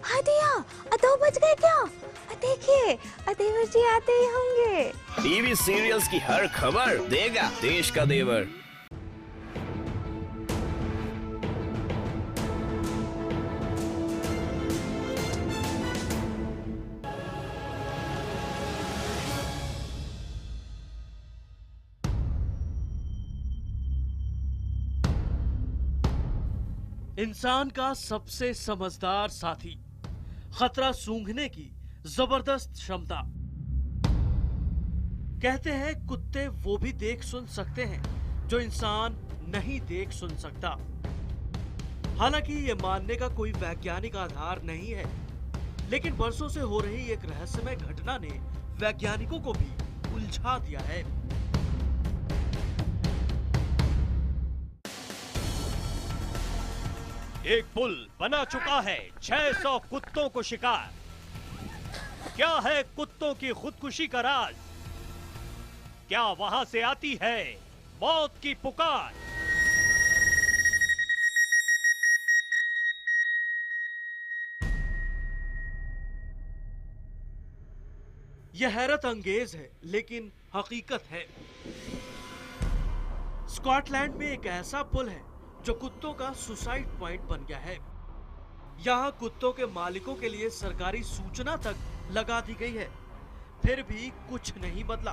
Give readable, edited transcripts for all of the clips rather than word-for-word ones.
हाँ दिया, 2 बज गए क्या? देखिए, देवर जी आते ही होंगे। टीवी सीरियल्स की हर खबर देगा देश का देवर। इंसान का सबसे समझदार साथी, खतरा सूंघने की जबरदस्त क्षमता। कहते हैं कुत्ते वो भी देख सुन सकते हैं जो इंसान नहीं देख सुन सकता। हालांकि ये मानने का कोई वैज्ञानिक आधार नहीं है, लेकिन बरसों से हो रही एक रहस्यमय घटना ने वैज्ञानिकों को भी उलझा दिया है। एक पुल बना चुका है 600 कुत्तों को शिकार। क्या है कुत्तों की खुदकुशी का राज? क्या वहां से आती है मौत की पुकार? यह हैरत अंगेज है, लेकिन हकीकत है। स्कॉटलैंड में एक ऐसा पुल है जो कुत्तों का सुसाइड पॉइंट बन गया है। यहाँ कुत्तों के मालिकों के लिए सरकारी सूचना तक लगा दी गई है, फिर भी कुछ नहीं बदला।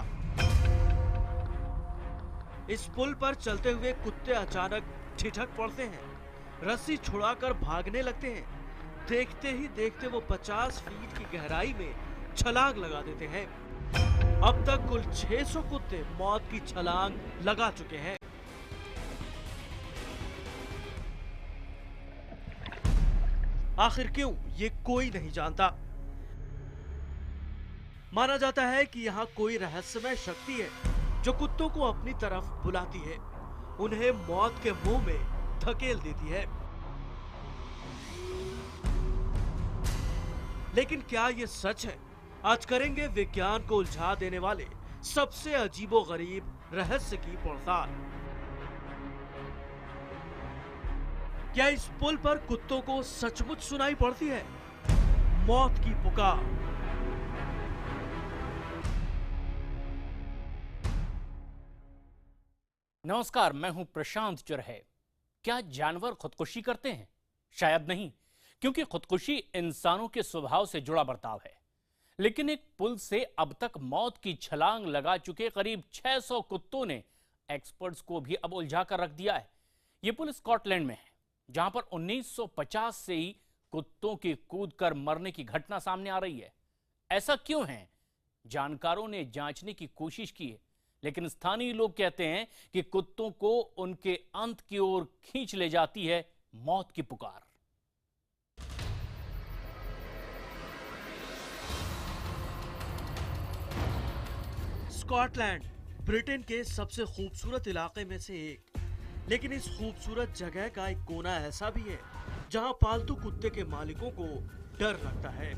इस पुल पर चलते हुए कुत्ते अचानक ठिठक पड़ते हैं, रस्सी छुड़ाकर भागने लगते हैं। देखते ही देखते वो 50 फीट की गहराई में छलांग लगा देते हैं। अब तक कुल 600 कुत्ते मौत की छलांग लगा चुके हैं। आखिर क्यों, ये कोई नहीं जानता। माना जाता है कि यहाँ कोई रहस्यमय शक्ति है जो कुत्तों को अपनी तरफ बुलाती है, उन्हें मौत के मुंह में धकेल देती है। लेकिन क्या ये सच है? आज करेंगे विज्ञान को उलझा देने वाले सबसे अजीबोगरीब रहस्य की पड़ताल। क्या इस पुल पर कुत्तों को सचमुच सुनाई पड़ती है मौत की पुकार? नमस्कार, मैं हूं प्रशांत चुरहे। क्या जानवर खुदकुशी करते हैं? शायद नहीं, क्योंकि खुदकुशी इंसानों के स्वभाव से जुड़ा बर्ताव है। लेकिन एक पुल से अब तक मौत की छलांग लगा चुके करीब 600 कुत्तों ने एक्सपर्ट्स को भी अब उलझा कर रख दिया है। यह पुल स्कॉटलैंड में है, जहां पर 1950 से ही कुत्तों की कूदकर मरने की घटना सामने आ रही है। ऐसा क्यों है? जानकारों ने जांचने की कोशिश की है, लेकिन स्थानीय लोग कहते हैं कि कुत्तों को उनके अंत की ओर खींच ले जाती है मौत की पुकार। स्कॉटलैंड ब्रिटेन के सबसे खूबसूरत इलाके में से एक, लेकिन इस खूबसूरत जगह का एक कोना ऐसा भी है जहां पालतू कुत्ते के मालिकों को डर लगता है।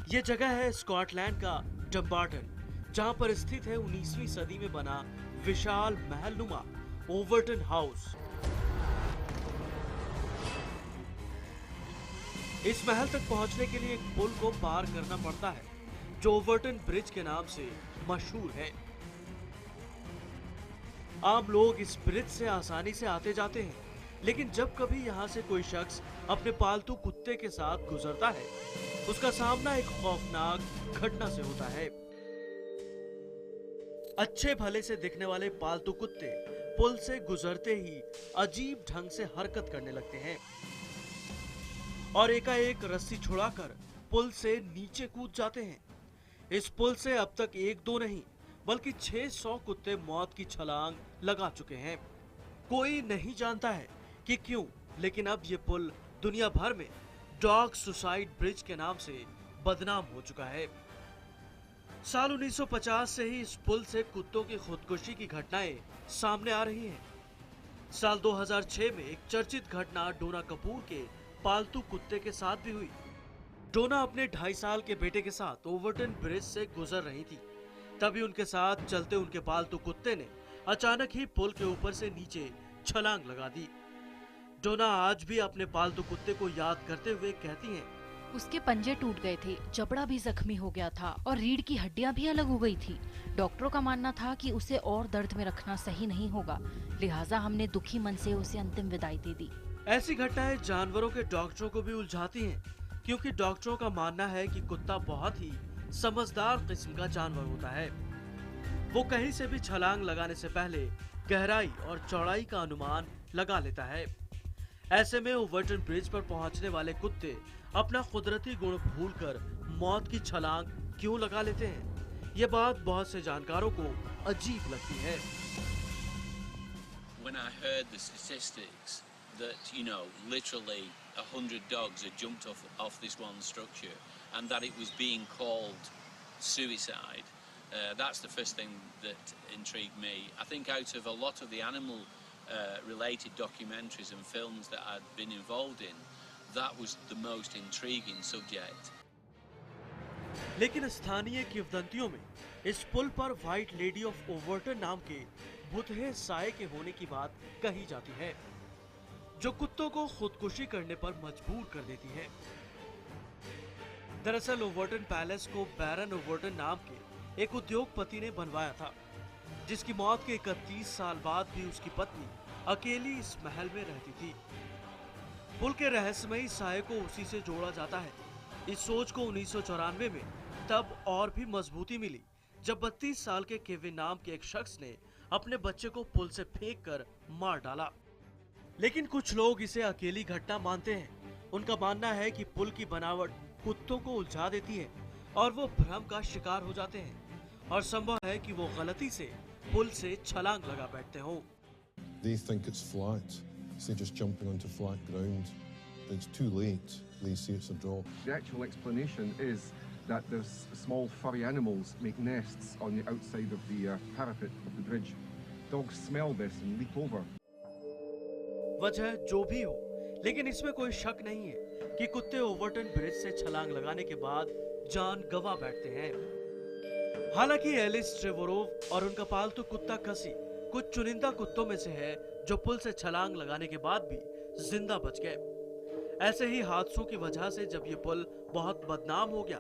यह जगह है स्कॉटलैंड का डम्बार्टन, जहां पर स्थित है 19वीं सदी में बना विशाल महलनुमा ओवरटन हाउस। इस महल तक पहुंचने के लिए एक पुल को पार करना पड़ता है जो ओवरटन ब्रिज के नाम से मशहूर है। आम लोग इस ब्रिज से आसानी से आते जाते हैं, लेकिन जब कभी यहाँ से कोई शख्स अपने पालतू कुत्ते के साथ गुजरता है, उसका सामना एक खौफनाक घटना से होता है। अच्छे भले से दिखने वाले पालतू कुत्ते पुल से गुजरते ही अजीब ढंग से हरकत करने लगते हैं और एकाएक रस्सी छुड़ाकर पुल से नीचे कूद जाते हैं। इस पुल से अब तक एक दो नहीं बल्कि 600 कुत्ते मौत की छलांग लगा चुके हैं। कोई नहीं जानता है कि क्यों, लेकिन अब ये पुल दुनिया भर में डॉग सुसाइड ब्रिज के नाम से बदनाम हो चुका है। साल 1950 से ही इस पुल से कुत्तों की खुदकुशी की घटनाएं सामने आ रही हैं। साल 2006 में एक चर्चित घटना डोना कपूर के पालतू कुत्ते के साथ भी हुई। डोना अपने 2.5 साल के बेटे के साथ ओवरटन ब्रिज से गुजर रही थी, तभी उनके साथ चलते उनके पालतू कुत्ते ने अचानक ही पुल के ऊपर से नीचे छलांग लगा दी। डोना आज भी अपने पालतू कुत्ते को याद करते हुए कहती हैं, उसके पंजे टूट गए थे, जबड़ा भी जख्मी हो गया था और रीढ़ की हड्डियां भी अलग हो गई थी। डॉक्टरों का मानना था कि उसे और दर्द में रखना सही नहीं होगा, लिहाजा हमने दुखी मन से उसे अंतिम विदाई दे दी। ऐसी घटनाएं जानवरों के डॉक्टरों को भी उलझाती हैं, क्योंकि डॉक्टरों का मानना है कि कुत्ता बहुत ही समझदार किस्म का जानवर होता है। वो कहीं से भी छलांग लगाने से पहले गहराई और चौड़ाई का अनुमान लगा लेता है। ऐसे में ओवरटन ब्रिज पर पहुंचने वाले कुत्ते अपना कुदरती गुण भूलकर मौत की छलांग क्यों लगा लेते हैं, ये बात बहुत से जानकारों को अजीब लगती है। When I heard the statistics that, you know, literally 100 dogs had jumped off this one structure and that it was being called suicide, that's the first thing that intrigued me. I think out of a lot of the animal related documentaries and films that I'd been involved in, that was the most intriguing subject. लेकिन स्थानीय किंवदंतियों में इस पुल पर white lady of Overton नाम के भुतहे साये के होने की बात कही जाती है, जो कुत्तों को खुदकुशी करने पर मजबूर कर देती है। दरअसल ओवरटन पैलेस को बैरन ओवरटन नाम के एक उद्योगपति ने बनवाया था, जिसकी मौत के 31 साल बाद भी उसकी पत्नी अकेली इस महल में रहती थी। पुल के रहस्यमयी साये को उसी से जोड़ा जाता है। इस सोच को 1994 में तब और भी मजबूती मिली, जब 32 साल के केविन नाम के एक शख्स ने अपने बच्चे को पुल से फेंककर मार डाला। लेकिन कुछ लोग इसे अकेली घटना मानते हैं। उनका मानना है कि पुल की बनावट कुत्तों को उलझा देती है और वो भ्रम का शिकार हो जाते हैं, और संभव है कि वो गलती से पुल से छलांग लगा बैठते हों। They think it's flat, so just jumping onto flat ground. It's too late. They see it's a drop. The actual explanation is that those small furry animals make nests on the outside of the parapet of the bridge. Dogs smell this and leap over. वजह जो भी हो, लेकिन इसमें कोई शक नहीं है कि कुत्ते ओवरटन ब्रिज से छलांग लगाने के बाद जान गंवा बैठते हैं। हालांकि एलिस ट्रेवोरोव और उनका पालतू कुत्ता कसी कुछ चुनिंदा कुत्तों में से है जो पुल से छलांग लगाने के बाद भी जिंदा बच गए। ऐसे ही हादसों की वजह से जब ये पुल बहुत बदनाम हो गया,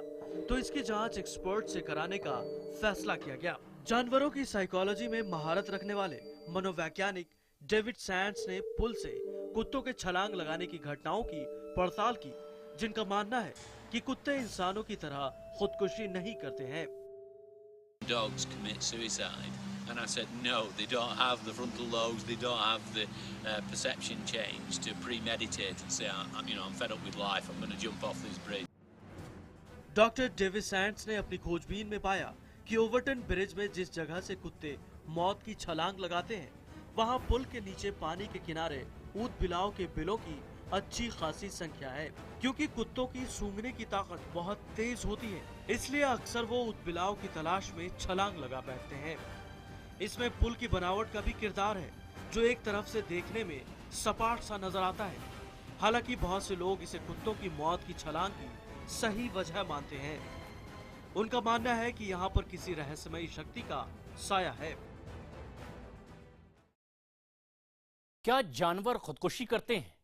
तो इसकी जांच एक्सपर्ट से कराने का फैसला किया गया। जानवरों की साइकोलॉजी में महारत रखने वाले मनोवैज्ञानिक डेविड सैंड्स ने पुल से कुत्तों के छलांग लगाने की घटनाओं की पड़ताल की, जिनका मानना है कि कुत्ते इंसानों की तरह खुदकुशी नहीं करते हैं। Dogs commit suicide, and I said no, they don't have the frontal lobes, they don't have the perception change to premeditate and say, I'm fed up with life, I'm going to jump off this bridge. Doctor David Sands ने अपनी खोजबीन में पाया कि Overton bridge में जिस जगह से कुत्ते मौत की छलांग लगाते हैं, वहां पुल के नीचे पानी के किनारे ऊद बिलाव के बिलों की अच्छी खासी संख्या है। क्योंकि कुत्तों की सूंघने की ताकत बहुत तेज होती है, इसलिए अक्सर वो ऊद बिलाव की तलाश में छलांग लगा बैठते हैं। इसमें पुल की बनावट का भी किरदार है, जो एक तरफ से देखने में सपाट सा नजर आता है। हालांकि बहुत से लोग इसे कुत्तों की मौत की छलांग की सही वजह मानते हैं। उनका मानना है कि यहाँ पर किसी रहस्यमयी शक्ति का साया है। क्या जानवर खुदकुशी करते हैं?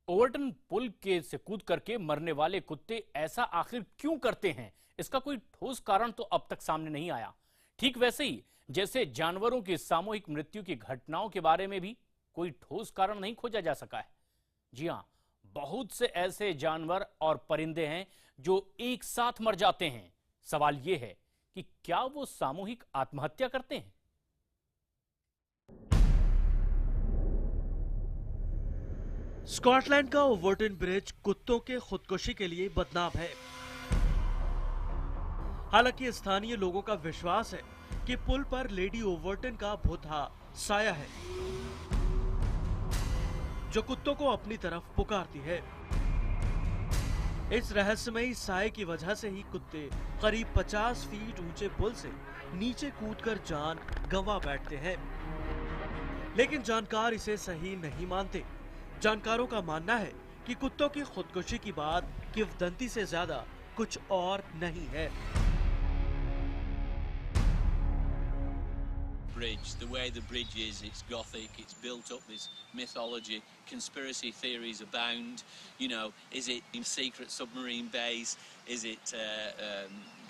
ओवरटन पुल के से कूद करके मरने वाले कुत्ते ऐसा आखिर क्यों करते हैं? इसका कोई ठोस कारण तो अब तक सामने नहीं आया। ठीक वैसे ही जैसे जानवरों की सामूहिक मृत्यु की घटनाओं के बारे में भी कोई ठोस कारण नहीं खोजा जा सका है। जी हां, बहुत से ऐसे जानवर और परिंदे हैं जो एक साथ मर जाते हैं। सवाल यह है कि क्या वो सामूहिक आत्महत्या करते हैं? स्कॉटलैंड का ओवरटन ब्रिज कुत्तों के खुदकुशी के लिए बदनाम है। हालांकि स्थानीय लोगों का विश्वास है कि पुल पर लेडी ओवरटन का भूतहा साया है, जो कुत्तों को अपनी तरफ पुकारती है। इस रहस्यमयी साये की वजह से ही कुत्ते करीब 50 फीट ऊंचे पुल से नीचे कूदकर जान गंवा बैठते हैं। लेकिन जानकार इसे सही नहीं मानते। जानकारों का मानना है कि कुत्तों की खुदकुशी की बात किंवदंती से ज्यादा कुछ और नहीं है। bridge, the way the bridge is, it's gothic, it's built up this mythology, conspiracy theories abound. You know, is it in secret submarine base? Is it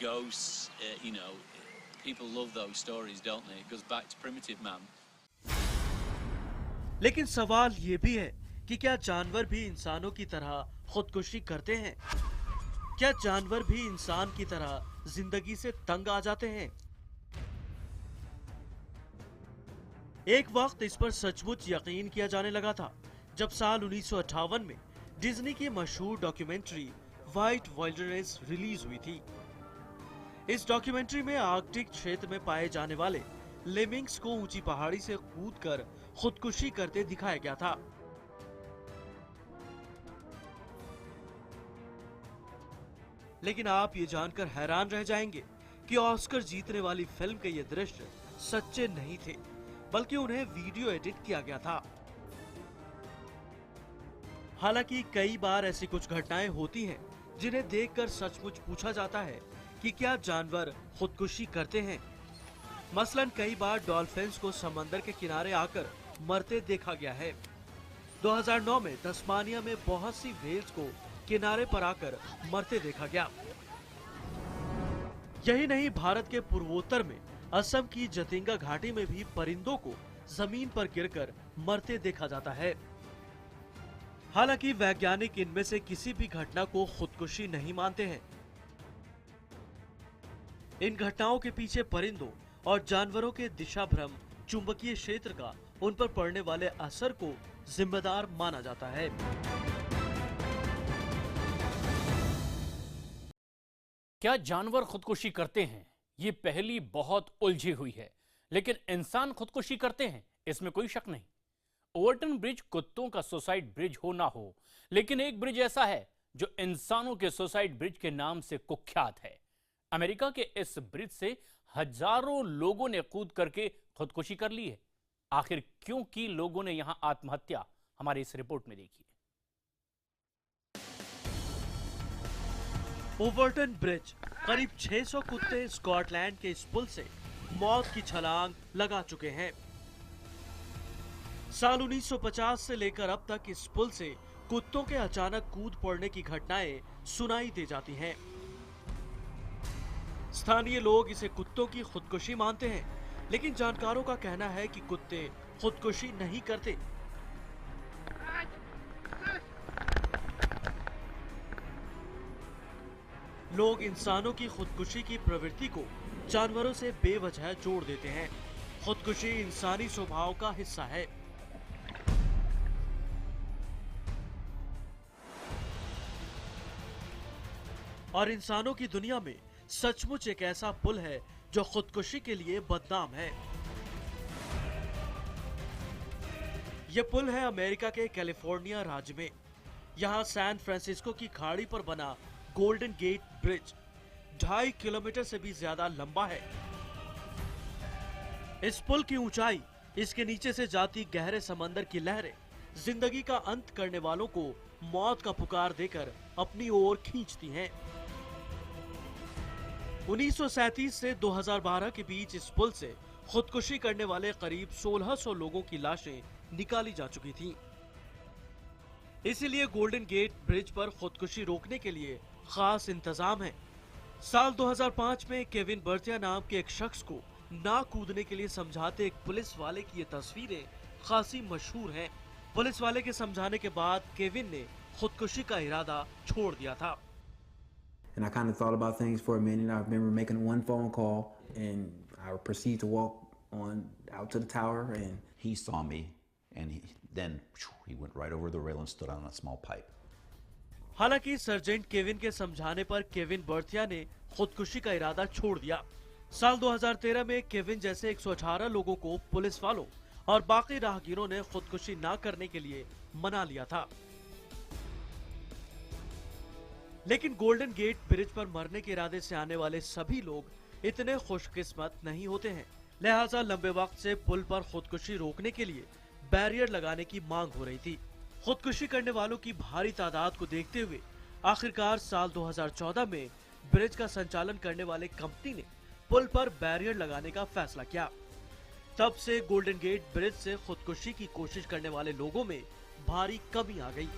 ghosts? You know, people love those stories, don't they? It goes back to primitive man. लेकिन सवाल ये भी है कि क्या जानवर भी इंसानों की तरह खुदकुशी करते हैं? क्या जानवर भी इंसान की तरह जिंदगी से तंग आ जाते हैं? एक वक्त इस पर सचमुच यकीन किया जाने लगा था जब साल 1958 में डिज्नी की मशहूर डॉक्यूमेंट्री व्हाइट विल्डरनेस रिलीज हुई थी। इस डॉक्यूमेंट्री में आर्कटिक क्षेत्र में पाए जाने वाले लेमिंग्स को ऊंची पहाड़ी से कूदकर खुदकुशी करते दिखाया गया था। लेकिन आप ये जानकर हैरान रह जाएंगे कि ऑस्कर जीतने वाली फिल्म के ये दृश्य सच्चे नहीं थे, बल्कि उन्हें वीडियो एडिट किया गया था। हालांकि कई बार ऐसी कुछ घटनाएं होती हैं जिन्हें देखकर सचमुच पूछा जाता है कि क्या जानवर खुदकुशी करते हैं। मसलन कई बार डॉल्फिन्स को समंदर के किनारे आकर मरते देखा गया है। 2009 में तस्मानिया में बहुत सी व्हेल्स को किनारे पर आकर मरते देखा गया। यही नहीं, भारत के पूर्वोत्तर में असम की जतिंगा घाटी में भी परिंदों को जमीन पर गिरकर मरते देखा जाता है। हालांकि वैज्ञानिक इनमें से किसी भी घटना को खुदकुशी नहीं मानते हैं। इन घटनाओं के पीछे परिंदों और जानवरों के दिशा भ्रम चुंबकीय क्षेत्र का उन पर पड़ने वाले असर को जिम्मेदार माना जाता है। क्या जानवर खुदकुशी करते हैं? ये पहली बहुत उलझी हुई है, लेकिन इंसान खुदकुशी करते हैं इसमें कोई शक नहीं। ओवरटन ब्रिज कुत्तों का सुसाइड ब्रिज हो ना हो, लेकिन एक ब्रिज ऐसा है जो इंसानों के सुसाइड ब्रिज के नाम से कुख्यात है। अमेरिका के इस ब्रिज से हजारों लोगों ने कूद करके खुदकुशी कर ली है। आखिर क्यों की लोगों ने यहां आत्महत्या? हमारी इस रिपोर्ट में देखिए। ओवरटन ब्रिज, करीब 600 कुत्ते स्कॉटलैंड के इस पुल से मौत की छलांग लगा चुके हैं। साल 1950 से लेकर अब तक इस पुल से कुत्तों के अचानक कूद पड़ने की घटनाएं सुनाई दे जाती हैं। स्थानीय लोग इसे कुत्तों की खुदकुशी मानते हैं, लेकिन जानकारों का कहना है कि कुत्ते खुदकुशी नहीं करते। लोग इंसानों की खुदकुशी की प्रवृत्ति को जानवरों से बेवजह जोड़ देते हैं। खुदकुशी इंसानी स्वभाव का हिस्सा है। और इंसानों की दुनिया में सचमुच एक ऐसा पुल है जो खुदकुशी के लिए बदनाम है। यह पुल है अमेरिका के कैलिफोर्निया राज्य में। यहाँ सैन फ्रांसिस्को की खाड़ी पर बना गोल्डन गेट ब्रिज 2.5 किलोमीटर से भी ज्यादा लंबा है। इस पुल की ऊंचाई, इसके नीचे से जाती गहरे समंदर की लहरें जिंदगी का अंत करने वालों को मौत का पुकार देकर अपनी ओर खींचती हैं। 1937 से 2012 के बीच इस पुल से खुदकुशी करने वाले करीब 1600 लोगों की लाशें निकाली जा चुकी थीं। इसीलिए गोल्डन गेट ब्रिज पर खुदकुशी रोकने के लिए खास इंतजाम है। साल 2005 में केविन बर्थिया नाम के एक शख्स को ना कूदने के लिए समझाते एक पुलिस वाले की ये तस्वीरें खासी मशहूर हैं। पुलिस वाले के समझाने के बाद केविन ने खुदकुशी का इरादा छोड़ दिया था। And I kind of thought about things for a minute. I remember making one phone call, and I proceeded to walk on out to the tower. And he saw me, and then he went right over the rail and stood on a small pipe. हालांकि sergeant Kevin के समझाने पर Kevin बर्थिया ने खुदकुशी का इरादा छोड़ दिया। साल 2013 में केविन जैसे 118 लोगों को पुलिस वालों और बाकी राहगीरों ने खुदकुशी ना करने के लिए मना लिया था। लेकिन गोल्डन गेट ब्रिज पर मरने के इरादे से आने वाले सभी लोग इतने खुशकिस्मत नहीं होते हैं। लिहाजा लंबे वक्त से पुल पर खुदकुशी रोकने के लिए बैरियर लगाने की मांग हो रही थी। खुदकुशी करने वालों की भारी तादाद को देखते हुए आखिरकार साल 2014 में ब्रिज का संचालन करने वाले कंपनी ने पुल पर बैरियर लगाने का फैसला किया। तब से गोल्डन गेट ब्रिज से खुदकुशी की कोशिश करने वाले लोगों में भारी कमी आ गई।